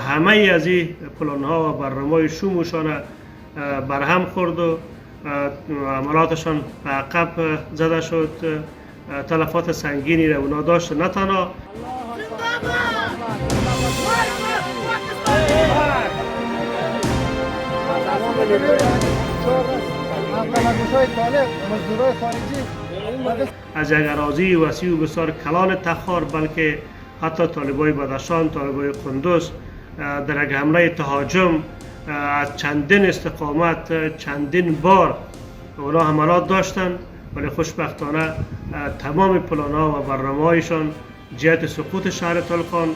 همه از این پلان ها و برنامه شومشان برهم خورد و عملاتشان به عقب زده شد. تلفات سنگینی را اونا داشت. نه تنها از یک اراضی وسیع و بسیار کلان تخار، بلکه حتی طالبای بدخشان، طالبای قندوز در یک حمله تهاجم از چندین استقامت چندین بار اونا حملات داشتند، ولی خوشبختانه تمام پلان‌ها و برنامه‌هایشان جهت سقوط شهر طالقان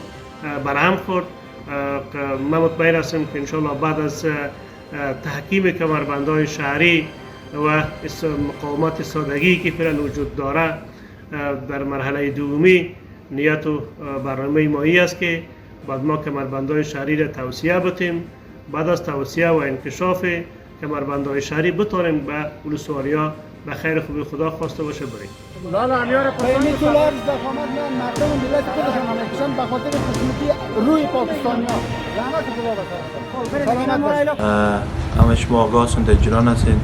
برهم خورد. من مطمئن هستم که انشاءالله بعد از تحکیم کمربندهای شهری و مقاومت سادگی که فعلا وجود داره، در مرحله دومی نیت و برنامه مایی است که بعد ما کمربندهای شهری را توسعه بدیم. بعد از توسعه و انکشاف کمربندهای شهری بتوانیم به ولسوالی‌ها به خیر خوبی خدا خواسته باشه بریم. خیلی دلار زخامت میان مردم ملت خودشان همکشان به خاطر خشونتی روی پاکستانی‌ها. لعنت خدا. همه شما آگاه هستید در جریان هستید.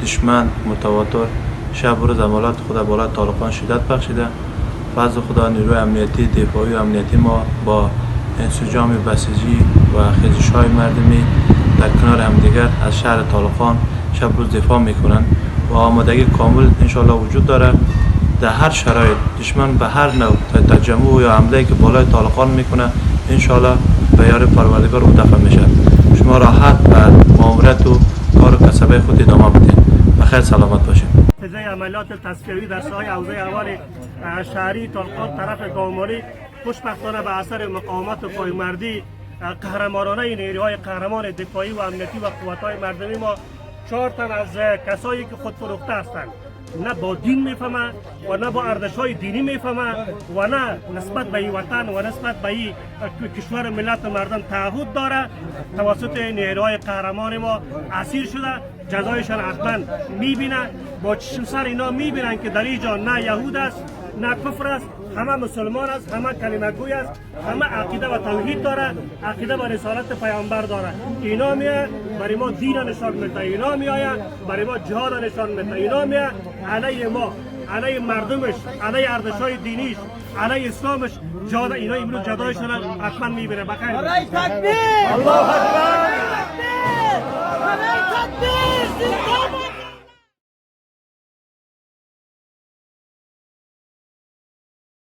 دشمن متواتر شب و روز عملات خود بالا طالقان شدت بخشیده. فضل خدا نیروی امنیتی دفاعی و امنیتی ما با انسجام بسیجی و خیزش‌های مردمی در کنار همدیگر از شهر طالقان شب روز دفاع میکنن و آمادگی کامل انشالله وجود داره. در هر شرایط دشمن به هر نوع تجمع یا حمله که بالای طالقان میکنه انشالله به یار پروردگار او دفع میشه. شما راحت به ماموریت و کار و کسبه خود ادامه بدین. بخیر سلامت باشید. نتیجه عملیات تصفیه‌ای در ساحه حوزه اول شهری طالقان طرف گاومالی خوشبختانه به اثر مقاومت و پایمردی قهرمانانه نیروهای قهرمان دفاعی و امنیتی و قوت‌های مردمی ما 4 تن از کسایی که خود فروخته هستند، نه با دین میفهمه و نه با ارزش‌های دینی میفهمه و نه نسبت به این وطن و نسبت به این کشور ملت و مردم تعهد داره، توسط نیروهای قهرمان ما اسیر شده. جزایشان حتما میبینه. با چشم سر اینا میبینن که در اینجا نه یهود است نه کفر است، همه مسلمان است، همه کلمه گوی است، همه عقیده و توحید داره، عقیده و رسالت پیامبر داره. اینا میاد برای ما دین نشان میده، اینا میاد برای ما جهاد نشان میده، اینا میاد علیه ما، علیه مردمش، علیه ارزش‌های دینیش، علیه اسلامش جهاد. اینا امروز جدایشون حتما میبینه. بخیر. برای تکبیر! الله اکبر! برای تکبیر! زنده باد!